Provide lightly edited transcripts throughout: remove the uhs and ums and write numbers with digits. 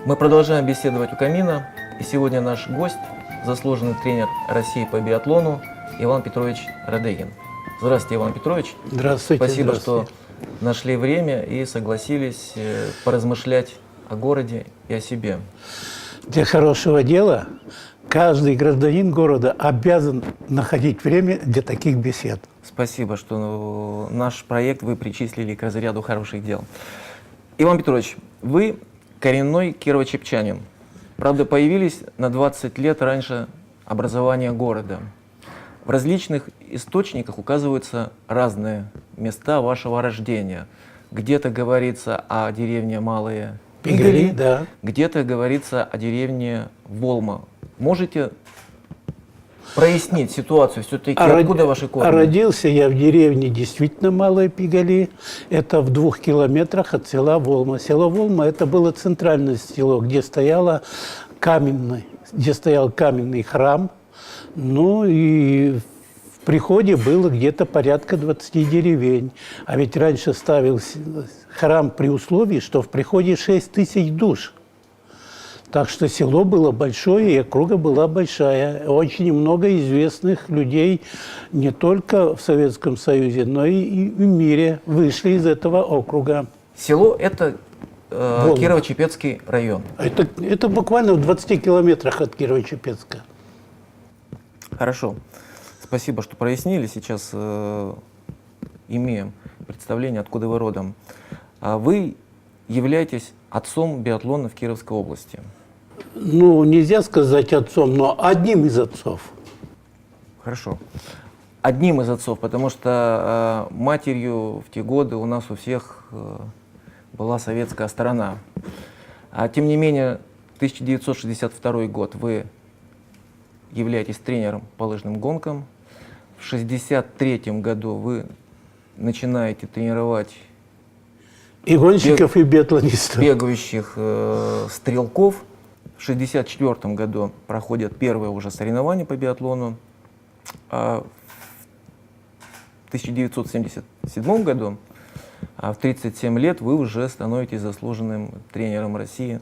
Мы продолжаем беседовать у камина, и сегодня наш гость, заслуженный тренер России по биатлону Иван Петрович Радегин. Здравствуйте, Иван Петрович. Здравствуйте. Спасибо, здравствуйте. что нашли время и согласились поразмышлять о городе и о себе. Для хорошего дела каждый гражданин города обязан находить время для таких бесед. Спасибо, что наш проект вы причислили к разряду хороших дел. Иван Петрович, вы коренной кирово-чепчанин. Правда, появились на 20 лет раньше образования города. В различных источниках указываются разные места вашего рождения. Где-то говорится о деревне Малые Пигали, да. где-то говорится о деревне Волма. Можете прояснить ситуацию все-таки, откуда ваши корни? Родился я в деревне действительно Малые Пигали. Это в 2 километрах от села Волма. Село Волма – это было центральное село, где стоял каменный храм. Ну и в приходе было где-то порядка 20 деревень. А ведь раньше ставился храм при условии, что в приходе 6 тысяч душ. Так что село было большое, и округа была большая. Очень много известных людей не только в Советском Союзе, но и в мире вышли из этого округа. Село – это Кирово-Чепецкий район. Это буквально в 20 километрах от Кирово-Чепецка. Хорошо. Спасибо, что прояснили. Сейчас имеем представление, откуда вы родом. Вы являетесь отцом биатлона в Кировской области. Ну, нельзя сказать отцом, но одним из отцов. Хорошо. Одним из отцов, потому что матерью в те годы у нас у всех была советская сторона. Тем не менее, 1962 год вы являетесь тренером по лыжным гонкам. В 1963 году вы начинаете тренировать и гонщиков, и биатлонистов. Бегающих стрелков. В 1964 году проходят первые уже соревнования по биатлону. В 1977 году, в 37 лет, вы уже становитесь заслуженным тренером России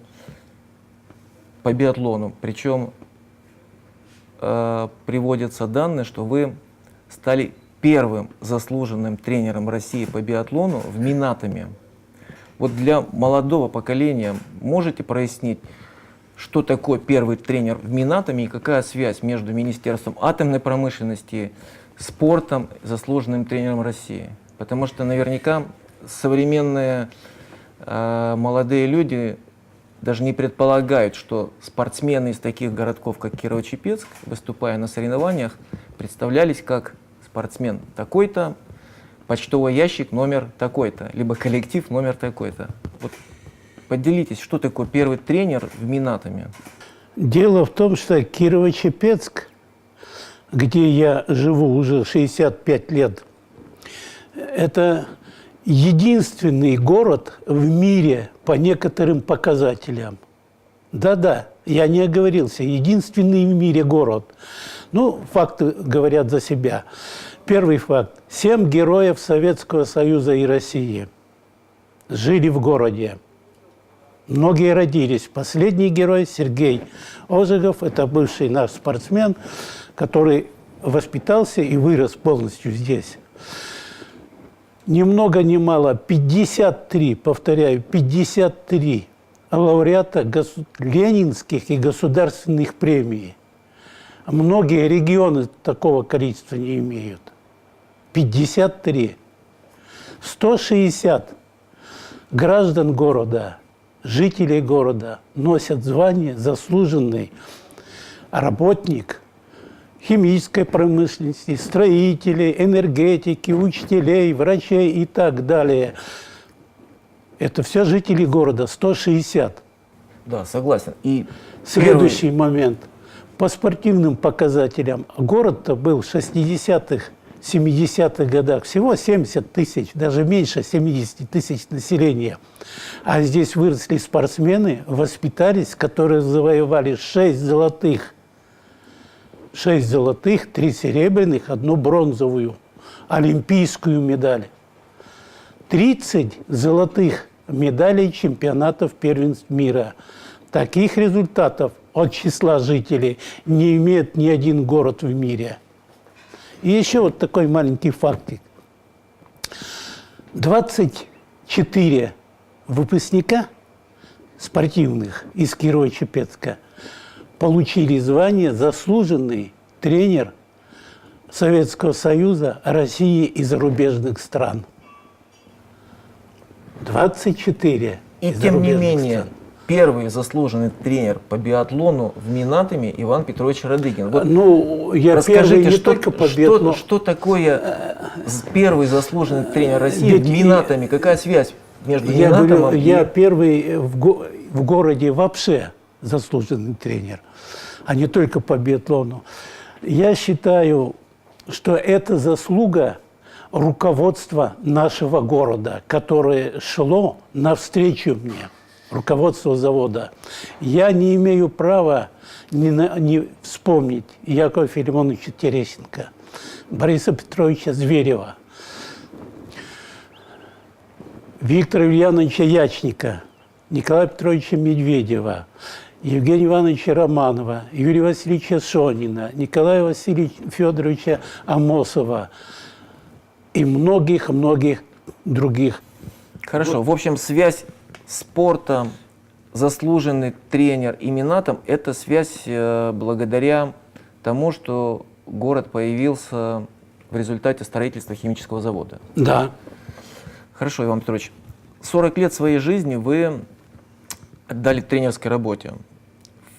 по биатлону. Причем приводятся данные, что вы стали первым заслуженным тренером России по биатлону в Минатоме. Вот для молодого поколения можете прояснить, что такое первый тренер в Минатоме и какая связь между Министерством атомной промышленности, спортом, заслуженным тренером России? Потому что наверняка современные молодые люди даже не предполагают, что спортсмены из таких городков, как Кирово-Чепецк, выступая на соревнованиях, представлялись как спортсмен такой-то, почтовый ящик номер такой-то, либо коллектив номер такой-то. Вот поделитесь, что такое первый тренер в Минатоме? Дело в том, что Кирово-Чепецк, где я живу уже 65 лет, это единственный город в мире по некоторым показателям. Да-да, я не оговорился, единственный в мире город. Ну, факты говорят за себя. Первый факт. 7 героев Советского Союза и России жили в городе. Многие родились. Последний герой Сергей Ожегов, это бывший наш спортсмен, который воспитался и вырос полностью здесь. Ни много ни мало, 53, повторяю, 53 лауреата ленинских и государственных премий. Многие регионы такого количества не имеют. 53. 160 граждан города, жителей города носят звание заслуженный работник химической промышленности, строителей, энергетики, учителей, врачей и так далее. Это все жители города, 160. Да, согласен. И следующий момент. По спортивным показателям город-то был в 60-х, 70-х годах всего 70 тысяч, даже меньше 70 тысяч населения. А здесь выросли спортсмены, воспитались, которые завоевали 6 золотых, 3 серебряных, 1 бронзовую, олимпийскую медаль. 30 золотых медалей чемпионатов первенств мира. Таких результатов от числа жителей не имеет ни один город в мире. И еще вот такой маленький фактик. 24 выпускника спортивных из Кирово-Чепецка получили звание «Заслуженный тренер Советского Союза, России и зарубежных стран». 24 И из тем не зарубежных менее, стран. первый заслуженный тренер по биатлону в Минатоме Иван Петрович Радыгин. Вот Ну, я первый расскажите, не что, только по биатлону. что такое первый заслуженный тренер России Ведь в Минатоме? Какая связь между Я говорю, Минатомом я и... первый в городе вообще заслуженный тренер, а не только по биатлону. Я считаю, что это заслуга руководства нашего города, которое шло навстречу мне, руководство завода. Я не имею права не вспомнить Якова Филимоновича Терещенко, Бориса Петровича Зверева, Виктора Ульяновича Ячника, Николая Петровича Медведева, Евгения Ивановича Романова, Юрия Васильевича Шонина, Николая Васильевича Федоровича Амосова и многих-многих других. Хорошо, в общем, связь спорта, заслуженный тренер и Минатом – это связь благодаря тому, что город появился в результате строительства химического завода. Да. Хорошо, Иван Петрович, 40 лет своей жизни вы отдали тренерской работе.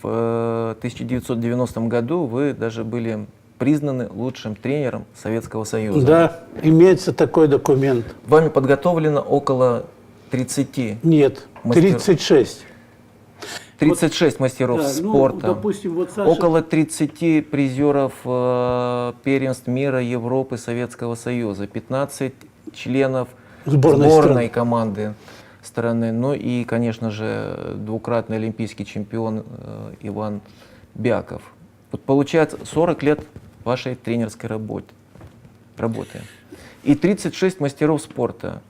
В 1990 году вы даже были признаны лучшим тренером Советского Союза. Да, имеется такой документ. Вами подготовлено около 30 Нет, 36. 36 мастеров Да, спорта, допустим, вот Саша... около 30 призеров первенств мира, Европы, Советского Союза, 15 членов сборной команды страны, ну и, конечно же, двукратный олимпийский чемпион Иван Бяков. Вот получается 40 лет вашей тренерской работы. И 36 мастеров спорта.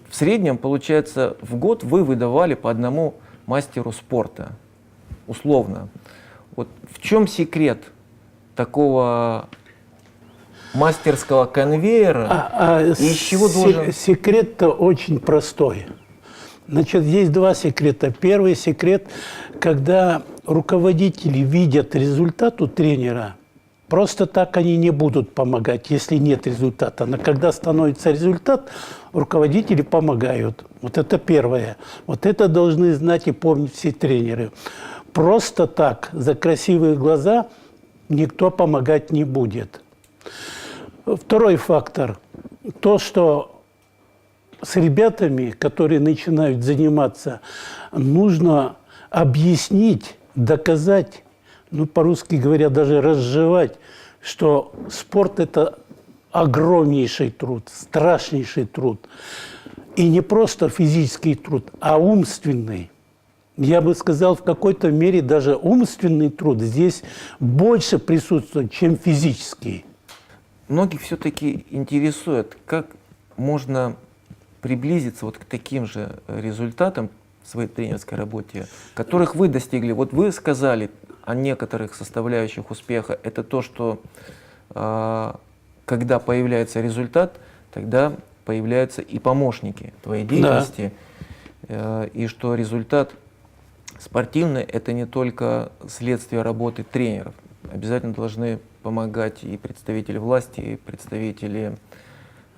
В среднем, получается, в год вы выдавали по одному мастеру спорта, условно. Вот в чем секрет такого мастерского конвейера? И из чего должен... Секрет-то очень простой. Значит, есть два секрета. Первый секрет, когда руководители видят результат у тренера, просто так они не будут помогать, если нет результата. Но когда становится результат, руководители помогают. Вот это первое. Вот это должны знать и помнить все тренеры. Просто так, за красивые глаза, никто помогать не будет. Второй фактор. То, что с ребятами, которые начинают заниматься, нужно объяснить, доказать, ну, по-русски говоря, даже разжевать, что спорт – это огромнейший труд, страшнейший труд. И не просто физический труд, а умственный. Я бы сказал, в какой-то мере даже умственный труд здесь больше присутствует, чем физический. Многих все-таки интересует, как можно приблизиться вот к таким же результатам в своей тренерской работе, которых вы достигли. Вот вы сказали о некоторых составляющих успеха. Это то, что когда появляется результат, тогда появляются и помощники твоей деятельности. Да. И что результат спортивный – это не только следствие работы тренеров. Обязательно должны помогать и представители власти, и представители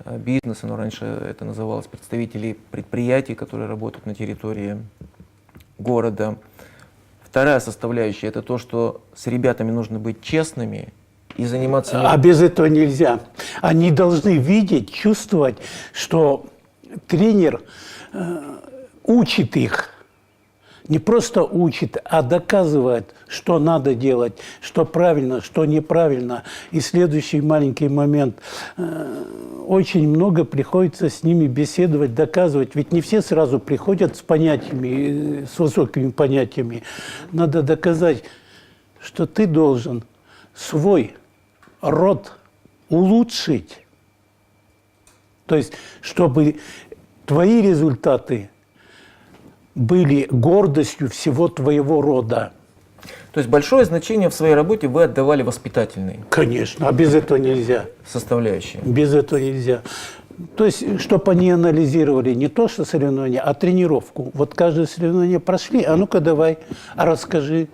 бизнеса, но раньше это называлось представители предприятий, которые работают на территории города. Вторая составляющая – это то, что с ребятами нужно быть честными и заниматься… А без этого нельзя. Они должны видеть, чувствовать, что тренер учит их. Не просто учит, а доказывает, что надо делать, что правильно, что неправильно. И следующий маленький момент. Очень много приходится с ними беседовать, доказывать. Ведь не все сразу приходят с понятиями, с высокими понятиями. Надо доказать, что ты должен свой род улучшить. То есть, чтобы твои результаты были гордостью всего твоего рода. То есть большое значение в своей работе вы отдавали воспитательной Конечно, а без этого нельзя. составляющей. Без этого нельзя. То есть, чтобы они анализировали не то, что соревнования, а тренировку. Вот каждое соревнование прошли, а ну-ка давай, расскажи.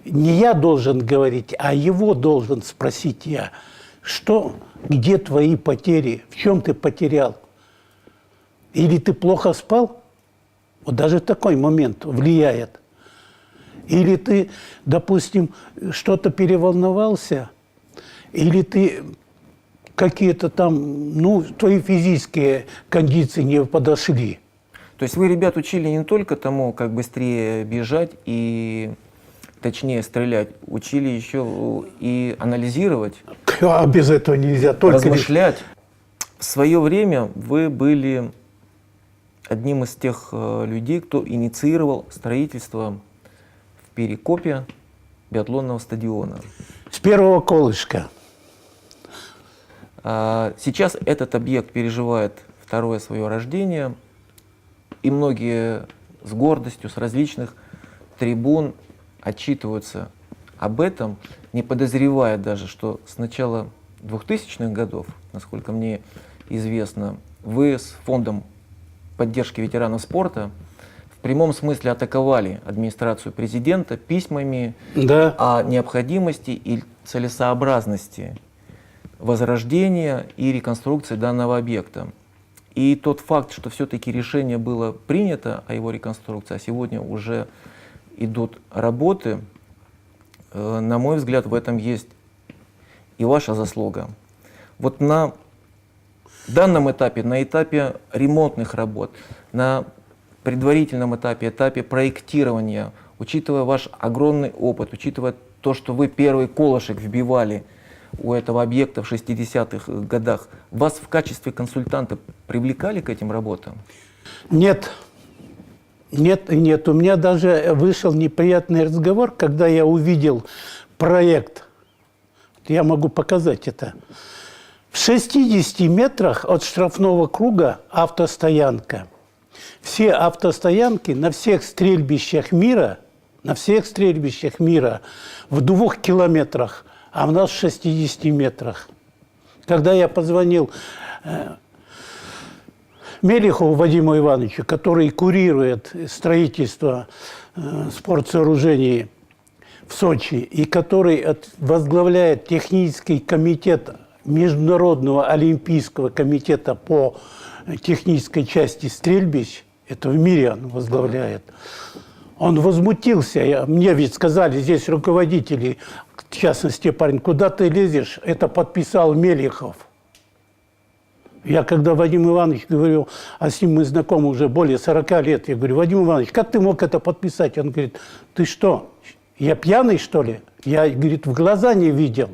Не я должен говорить, а его должен спросить я. Что, где твои потери, в чем ты потерял? Или ты плохо спал? Вот даже такой момент влияет. Или ты, допустим, что-то переволновался, или ты какие-то там, ну, твои физические кондиции не подошли. То есть вы ребят учили не только тому, как быстрее бежать и точнее стрелять, учили еще и анализировать, А без этого нельзя. Только размышлять. В свое время вы были одним из тех людей, кто инициировал строительство в Перекопе биатлонного стадиона. с первого колышка. Сейчас этот объект переживает второе свое рождение, и многие с гордостью, с различных трибун отчитываются об этом, не подозревая даже, что с начала 2000-х годов, насколько мне известно, вы с фондом поддержки ветеранов спорта в прямом смысле атаковали администрацию президента письмами Да. о необходимости и целесообразности возрождения и реконструкции данного объекта. И тот факт, что все-таки решение было принято о его реконструкции, а сегодня уже идут работы, на мой взгляд, в этом есть и ваша заслуга. Вот на данном этапе, на этапе ремонтных работ, на предварительном этапе, этапе проектирования, учитывая ваш огромный опыт, учитывая то, что вы первый колышек вбивали у этого объекта в 60-х годах, вас в качестве консультанта привлекали к этим работам? Нет. Нет и нет. У меня даже вышел неприятный разговор, когда я увидел проект. Я могу показать это. В 60 метрах от штрафного круга автостоянка. Все автостоянки на всех стрельбищах мира, в 2 километрах, а у нас в 60 метрах. Когда я позвонил Мелихову Вадиму Ивановичу, который курирует строительство спортсооружений в Сочи и который возглавляет технический комитет Международного олимпийского комитета по технической части стрельбищ, это в мире он возглавляет, он возмутился. Мне ведь сказали здесь руководители, в частности, парень, куда ты лезешь? Это подписал Мелихов. Я когда Вадим Иванович говорю, а с ним мы знакомы уже более 40 лет, я говорю, Вадим Иванович, как ты мог это подписать? Он говорит, ты что, я пьяный, что ли? Я, говорит, в глаза не видел.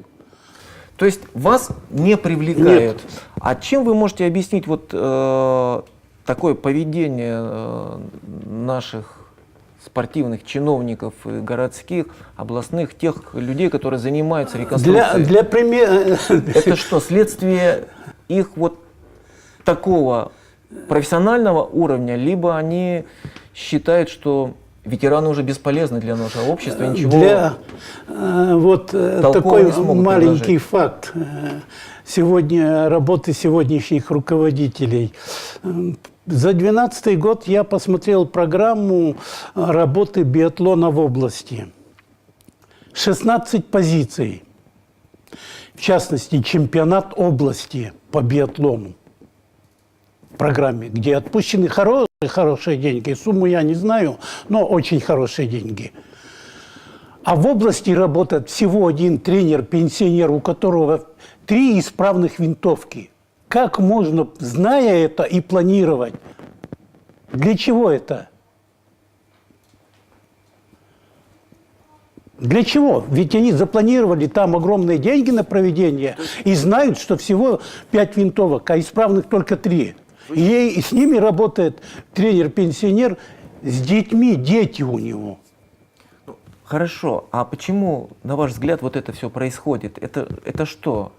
То есть вас не привлекают. Нет. А чем вы можете объяснить вот такое поведение наших спортивных чиновников и городских, областных, тех людей, которые занимаются реконструкцией? Для примера... Это что, следствие их вот такого профессионального уровня, либо они считают, что ветераны уже бесполезны для нашего общества, ничего вот такой не смогут маленький предложить. факт. Сегодня работы сегодняшних руководителей. За 2012 год я посмотрел программу работы биатлона в области. 16 позиций. В частности, чемпионат области по биатлону. В программе, где отпущены хорошие деньги. Сумму я не знаю, но очень хорошие деньги. А в области работает всего один тренер-пенсионер, у которого 3 исправных винтовки. Как можно, зная это, и планировать? Для чего это? Для чего? Ведь они запланировали там огромные деньги на проведение и знают, что всего 5 винтовок, а исправных только 3. И с ними работает тренер-пенсионер с детьми, дети у него. Хорошо, а почему, на ваш взгляд, вот это все происходит? Это что?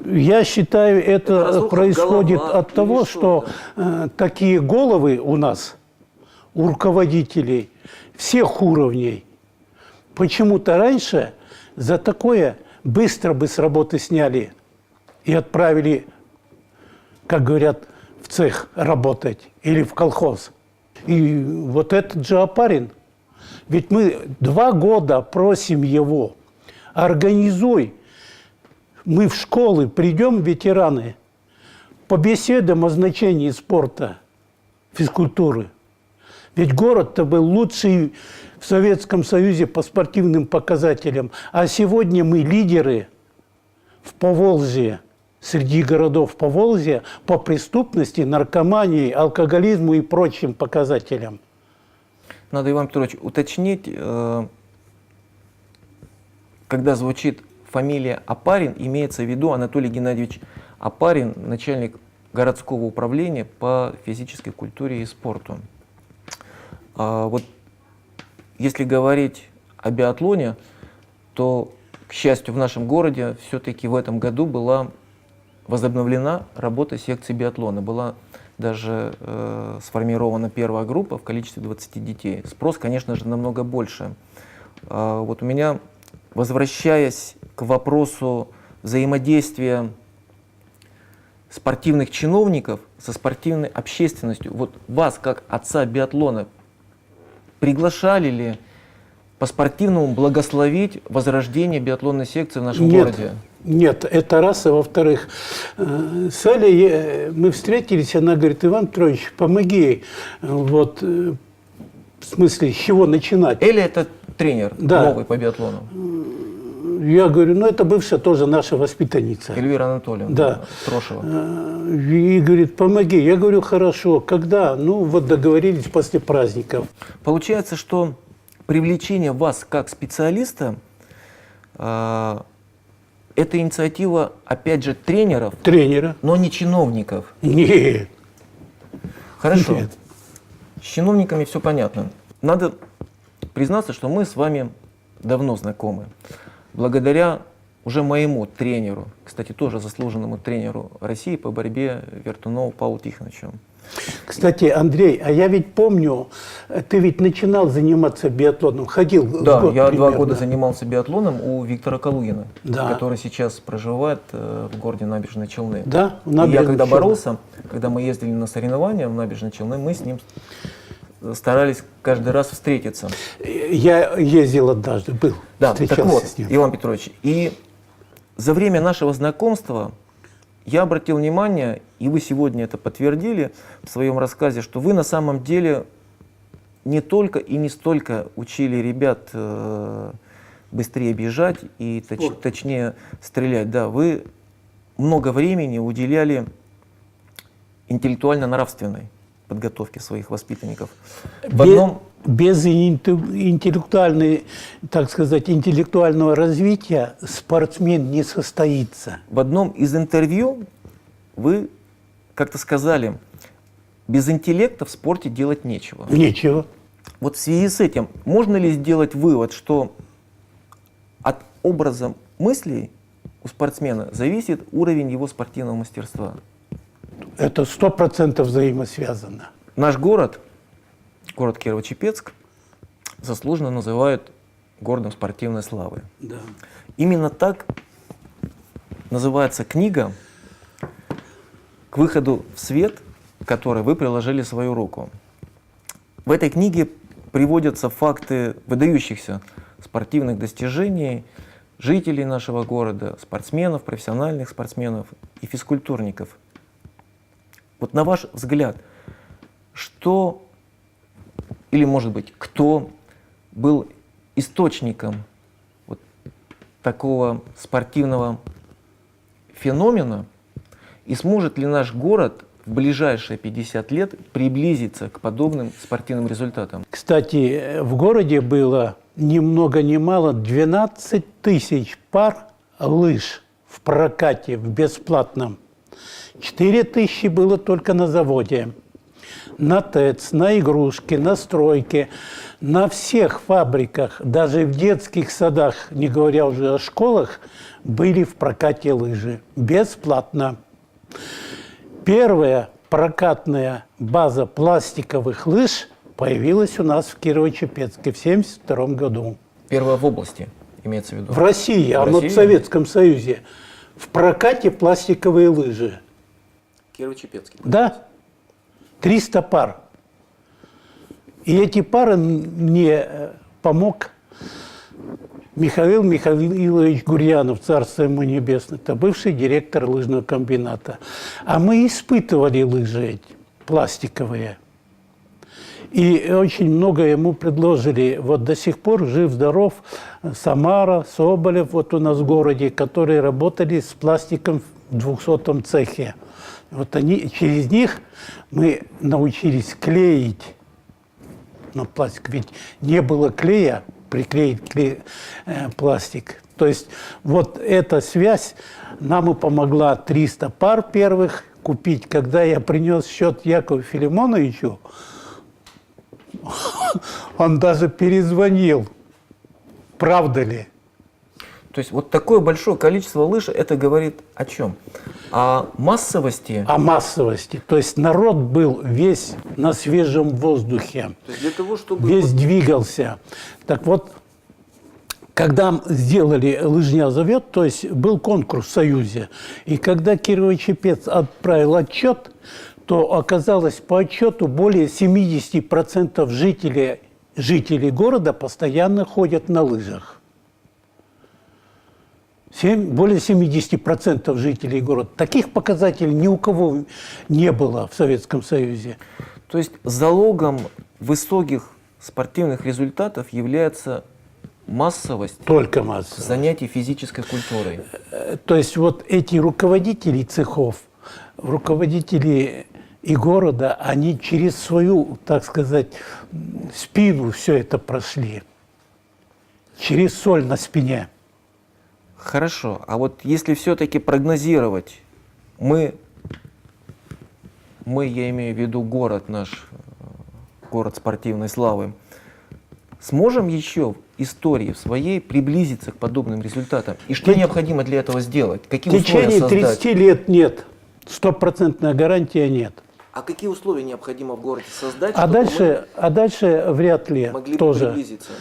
Я считаю, это разруха в происходит головах от того, или что такие головы у нас у руководителей всех уровней. Почему-то раньше за такое быстро бы с работы сняли и отправили, как говорят, в цех работать или в колхоз. И вот этот же Опарин, ведь мы 2 года просим его, организуй, мы в школы придем, ветераны, побеседуем о значении спорта, физкультуры. Ведь город-то был лучший в Советском Союзе по спортивным показателям. А сегодня мы лидеры в Поволжье, среди городов Поволжья по преступности, наркомании, алкоголизму и прочим показателям. Надо, Иван Петрович, уточнить, когда звучит фамилия Опарин, имеется в виду Анатолий Геннадьевич Опарин, начальник городского управления по физической культуре и спорту. Вот если говорить о биатлоне, то, к счастью, в нашем городе все-таки в этом году была возобновлена работа секции биатлона. Была даже сформирована первая группа в количестве 20 детей. Спрос, конечно же, намного больше. Вот у меня, возвращаясь к вопросу взаимодействия спортивных чиновников со спортивной общественностью, вот вас, как отца биатлона, приглашали ли по-спортивному благословить возрождение биатлонной секции в нашем городе? Нет, это раз. А во-вторых, с Алей мы встретились, она говорит: Иван Петрович, помоги. Вот, в смысле, с чего начинать? Эля — это тренер, да, новый по биатлону. Я говорю, ну это бывшая тоже наша воспитанница. Эльвира Анатольевна, да, Трошева. И говорит, помоги. Я говорю, хорошо. Когда? Ну вот договорились после праздников. Получается, что привлечение вас как специалиста это инициатива, опять же, тренеров, но не чиновников. Нет. Хорошо. Нет. С чиновниками все понятно. Надо признаться, что мы с вами давно знакомы. Благодаря уже моему тренеру, кстати, тоже заслуженному тренеру России по борьбе Вертунову Павлу Тихоновичу. Кстати, Андрей, а я ведь помню, ты ведь начинал заниматься биатлоном, ходил Да, год я примерно. 2 года занимался биатлоном у Виктора Калугина, да, который сейчас проживает в городе Набережные Челны. Да, И я когда боролся, когда мы ездили на соревнования в Набережные Челны, мы с ним старались каждый раз встретиться. Я ездил однажды, был, да, так вот, с ним. Иван Петрович, и за время нашего знакомства я обратил внимание, и вы сегодня это подтвердили в своем рассказе, что вы на самом деле не только и не столько учили ребят быстрее бежать и точнее стрелять. Да, вы много времени уделяли интеллектуально-нравственной подготовке своих воспитанников. Без интеллектуальной, так сказать, интеллектуального развития спортсмен не состоится. В одном из интервью вы как-то сказали, без интеллекта в спорте делать нечего. Нечего. Вот в связи с этим можно ли сделать вывод, что от образа мыслей у спортсмена зависит уровень его спортивного мастерства? Это 100% взаимосвязано. Наш город Кирово-Чепецк, заслуженно называют городом спортивной славы. Да. Именно так называется книга, к выходу в свет, к которой вы приложили свою руку. В этой книге приводятся факты выдающихся спортивных достижений жителей нашего города, спортсменов, профессиональных спортсменов и физкультурников. Вот на ваш взгляд, что или, может быть, кто был источником вот такого спортивного феномена, и сможет ли наш город в ближайшие 50 лет приблизиться к подобным спортивным результатам? Кстати, в городе было ни много ни мало 12 тысяч пар лыж в прокате, в бесплатном. 4 тысячи было только на заводе. На ТЭЦ, на игрушки, на стройке, на всех фабриках, даже в детских садах, не говоря уже о школах, были в прокате лыжи. Бесплатно. Первая прокатная база пластиковых лыж появилась у нас в Кирово-Чепецке в 1972 году. Первая в области, имеется в виду. В России, В в России? Советском Союзе. В прокате пластиковые лыжи. Кирово-Чепецкий. Да, 300 пар. И эти пары мне помог Михаил Михаилович Гурьянов, царство ему небесное. Это бывший директор лыжного комбината. А мы испытывали лыжи эти, пластиковые. И очень много ему предложили. Вот до сих пор жив-здоров Самара, Соболев, вот у нас в городе, которые работали с пластиком в 200-м цехе. Вот они, через них мы научились клеить на пластик. Ведь не было клея, приклеить пластик. То есть вот эта связь нам и помогла 300 пар первых купить. Когда я принес счет Якову Филимоновичу, он даже перезвонил. Правда ли? То есть вот такое большое количество лыж, это говорит о чем? О массовости. О массовости. То есть народ был весь на свежем воздухе. То есть для того, чтобы... Весь двигался. Так вот, когда сделали «Лыжня зовет», то есть был конкурс в Союзе, и когда Кирово-Чепец отправил отчет, то оказалось по отчету более 70% жителей города постоянно ходят на лыжах. Более 70% жителей города. Таких показателей ни у кого не было в Советском Союзе. То есть залогом высоких спортивных результатов является массовость Только массовость. занятий физической культурой. То есть вот эти руководители цехов, руководители и города, они через свою, так сказать, спину все это прошли. Через соль на спине. Хорошо, а вот если все-таки прогнозировать, я имею в виду город наш, город спортивной славы, сможем еще в истории в своей приблизиться к подобным результатам? И что необходимо для этого сделать? Какие В течение условия 30 создать? лет нет. Стопроцентная гарантия нет. А какие условия необходимо в городе создать, А чтобы дальше вряд ли мы могли тоже. приблизиться?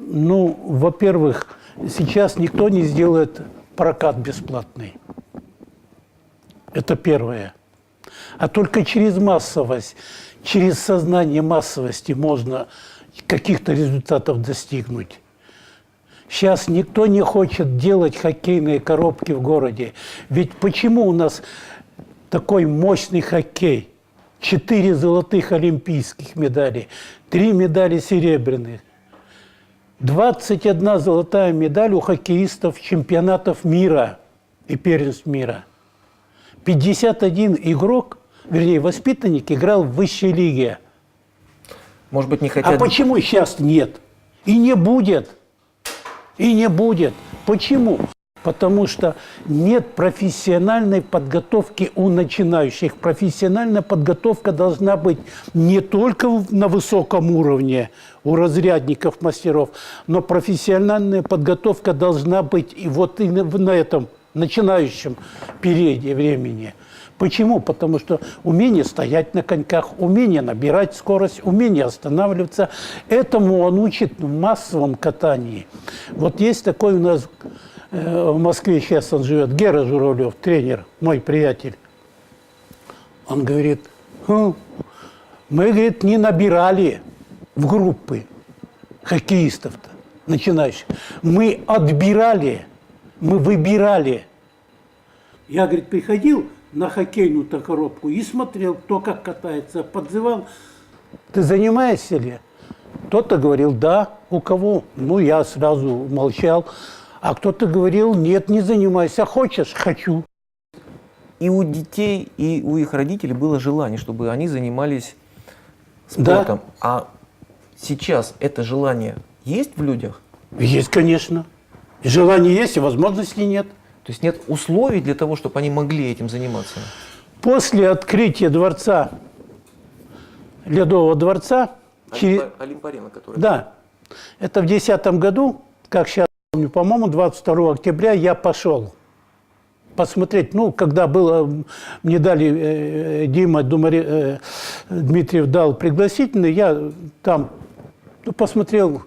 Ну, во-первых, сейчас никто не сделает прокат бесплатный. Это первое. А только через массовость, через сознание массовости можно каких-то результатов достигнуть. Сейчас никто не хочет делать хоккейные коробки в городе. Ведь почему у нас такой мощный хоккей? 4 золотых олимпийских медалей, 3 медали серебряных. 21 золотая медаль у хоккеистов чемпионатов мира и первенств мира. 51 игрок, вернее, воспитанник играл в высшей лиге. Может быть, не хотят... А почему сейчас нет? И не будет. И не будет. Почему? Потому что нет профессиональной подготовки у начинающих. Профессиональная подготовка должна быть не только на высоком уровне у разрядников, мастеров, но профессиональная подготовка должна быть и вот и на этом начинающем периоде времени. Почему? Потому что умение стоять на коньках, умение набирать скорость, умение останавливаться. Этому он учит в массовом катании. Вот есть такой у нас в Москве, сейчас он живет, Гера Журавлев, тренер, мой приятель. Он говорит, мы, говорит, не набирали в группы хоккеистов-то, начинающих. Мы отбирали, мы выбирали. Я, говорит, приходил на хоккейную-то коробку и смотрел, кто как катается, подзывал. Ты занимаешься ли? Кто-то говорил, да. У кого? Ну, я сразу молчал. А кто-то говорил, нет, не занимайся. Хочешь? Хочу. И у детей, и у их родителей было желание, чтобы они занимались спортом. Да. А сейчас это желание есть в людях? Есть, конечно. Желание есть, и возможностей нет. То есть нет условий для того, чтобы они могли этим заниматься? После открытия дворца, Ледового дворца... Олимп-арена, который... Да. Это в 2010 году, как сейчас помню, по-моему, 22 октября я пошел. посмотреть. Ну, когда было, мне дали, Дима Дмитриев дал пригласительный, я там посмотрел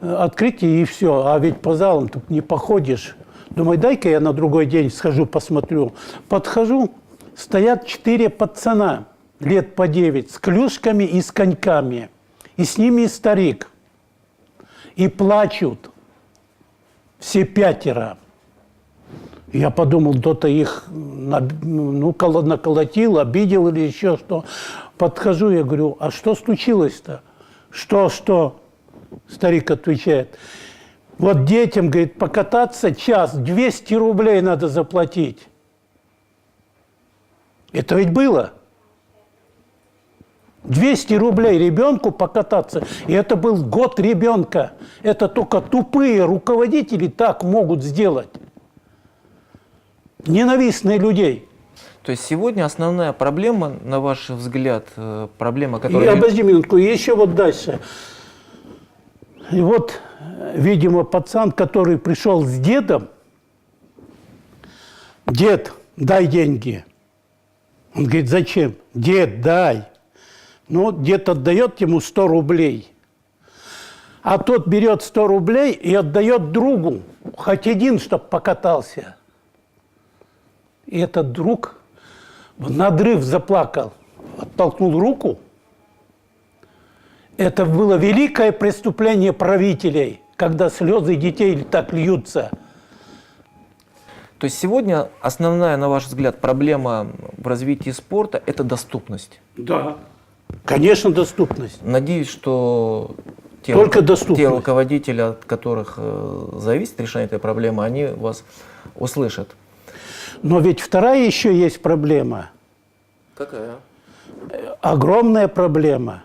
открытие и все. А ведь по залам тут не походишь. Думаю, дай-ка я на другой день схожу, посмотрю. Подхожу, стоят 4 пацана, лет по 9, с клюшками и с коньками. И с ними и старик. И плачут. Все 5. Я подумал, кто-то их наколотил, обидел или еще что. Подхожу, я говорю, а что случилось-то? Что? Старик отвечает. Вот детям, говорит, покататься час, 200 рублей надо заплатить. Это ведь было. 200 рублей ребенку покататься. И это был год ребенка. Это только тупые руководители так могут сделать. Ненавистные людей. То есть сегодня основная проблема, на ваш взгляд, проблема, И которая... обожди минутку, и еще вот дальше. И вот, видимо, пацан, который пришел с дедом, дед, дай деньги. Он говорит, зачем? Дед, дай. Ну, дед отдает ему 100 рублей. А тот берет 100 рублей и отдает другу, хоть один, чтоб покатался. И этот друг в надрыв заплакал, оттолкнул руку. Это было великое преступление правителей, когда слезы детей так льются. То есть сегодня основная, на ваш взгляд, проблема в развитии спорта – это доступность. Да, конечно, доступность. Надеюсь, что те, Только доступность. те руководители, от которых зависит решение этой проблемы, они вас услышат. Но ведь вторая еще есть проблема. Какая? Огромная проблема.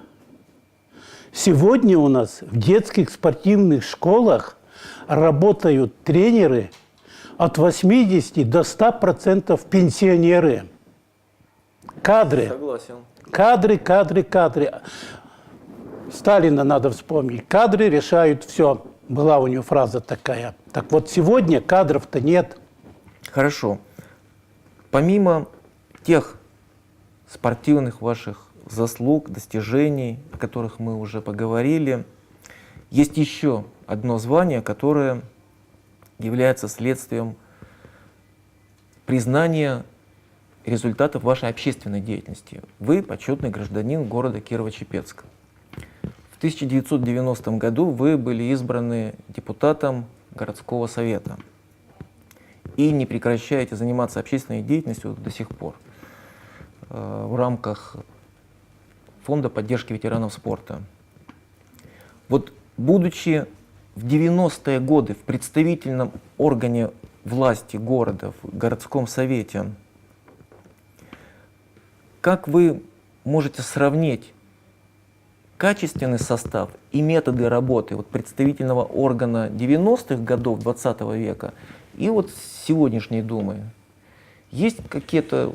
Сегодня у нас в детских спортивных школах работают тренеры от 80 до 100% пенсионеры. Кадры. Согласен. Кадры. Сталина надо вспомнить. Кадры решают все. Была у него фраза такая. Так вот сегодня кадров-то нет. Хорошо. Помимо тех спортивных ваших заслуг, достижений, о которых мы уже поговорили, есть еще одно звание, которое является следствием признания результатов вашей общественной деятельности. Вы почетный гражданин города Кирово-Чепецк. В 1990 году вы были избраны депутатом городского совета и не прекращаете заниматься общественной деятельностью до сих пор в рамках Фонда поддержки ветеранов спорта. Вот будучи в 90-е годы в представительном органе власти города, в городском совете, как вы можете сравнить качественный состав и методы работы вот представительного органа 90-х годов 20 века и вот сегодняшней Думы? Есть какие-то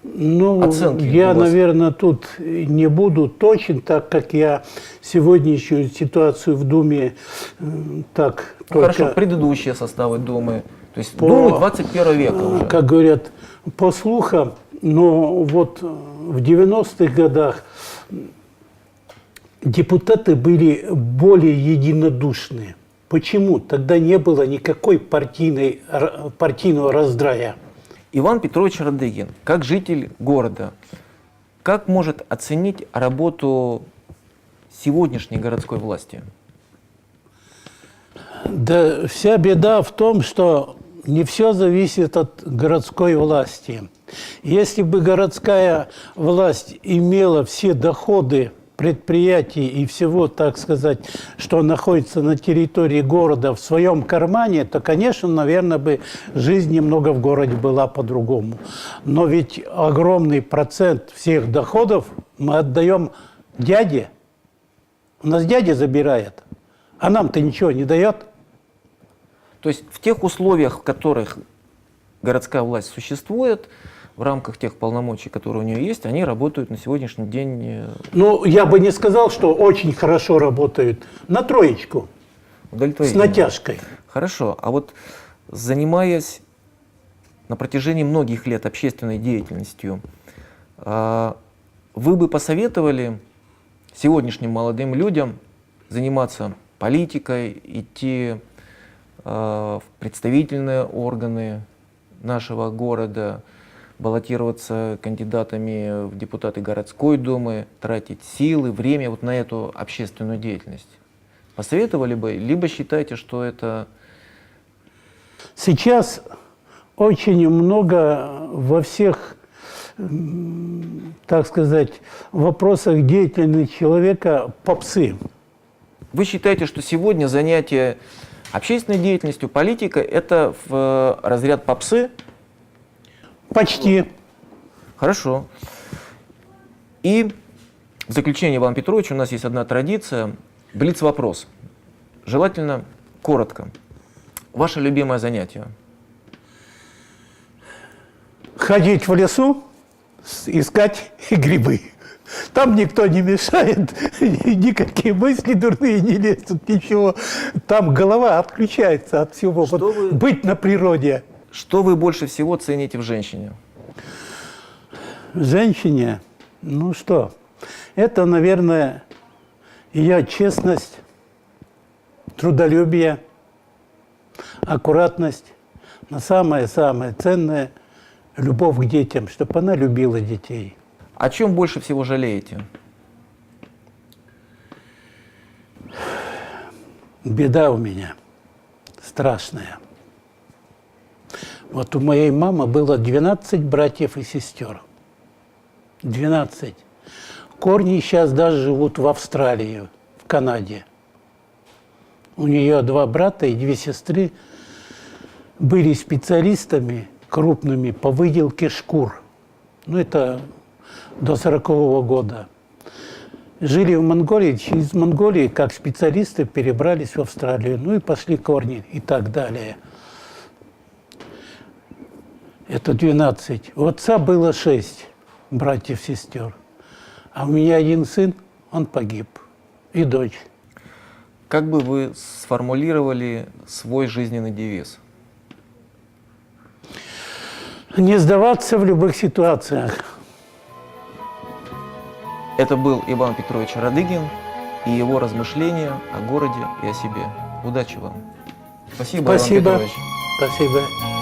оценки? Я, наверное, тут не буду точен, так как я сегодняшнюю ситуацию в Думе так только... Хорошо, предыдущие составы Думы, то есть Думы 21 века уже. Как говорят, по слухам, но вот в 90-х годах депутаты были более единодушны. Почему? Тогда не было никакой партийного раздрая. Иван Петрович Радыгин, как житель города, как может оценить работу сегодняшней городской власти? Да вся беда в том, что не все зависит от городской власти. Если бы городская власть имела все доходы предприятий и всего, так сказать, что находится на территории города в своем кармане, то, конечно, наверное, бы жизнь немного в городе была по-другому. Но ведь огромный процент всех доходов мы отдаем дяде. У нас дядя забирает, а нам-то ничего не дает. То есть в тех условиях, в которых городская власть существует, в рамках тех полномочий, которые у нее есть, они работают на сегодняшний день... Ну, я бы не сказал, что очень хорошо работают. На троечку. С натяжкой. Хорошо. А вот занимаясь на протяжении многих лет общественной деятельностью, вы бы посоветовали сегодняшним молодым людям заниматься политикой, идти в представительные органы нашего города, баллотироваться кандидатами в депутаты городской думы, тратить силы, время вот на эту общественную деятельность? Посоветовали бы, либо считаете, что это... Сейчас очень много во всех, так сказать, вопросах деятельности человека попсы. Вы считаете, что сегодня занятие общественной деятельностью, политикой, это в разряд попсы? Почти. Хорошо. И в заключение, Иван Петрович, у нас есть одна традиция. Блиц-вопрос. Желательно коротко. Ваше любимое занятие? Ходить в лесу, искать грибы. Там никто не мешает, никакие мысли дурные не лезут, ничего. Там голова отключается от всего. Вот вы... Быть на природе. Что вы больше всего цените в женщине? В женщине, ну что, это, наверное, ее честность, трудолюбие, аккуратность, но самое-самое ценное – любовь к детям, чтобы она любила детей. О чем больше всего жалеете? Беда у меня страшная. Вот у моей мамы было 12 братьев и сестер. 12. Корни сейчас даже живут в Австралии, в Канаде. У нее 2 брата и 2 сестры были специалистами крупными по выделке шкур. Ну, это до 40-го года. Жили в Монголии, через Монголию как специалисты перебрались в Австралию. Ну и пошли корни и так далее. Это 12. У отца было 6 братьев-сестер. А у меня 1 сын, он погиб. И дочь. Как бы вы сформулировали свой жизненный девиз? Не сдаваться в любых ситуациях. Это был Иван Петрович Радыгин и его размышления о городе и о себе. Удачи вам. Спасибо, Спасибо. Иван Петрович. Спасибо.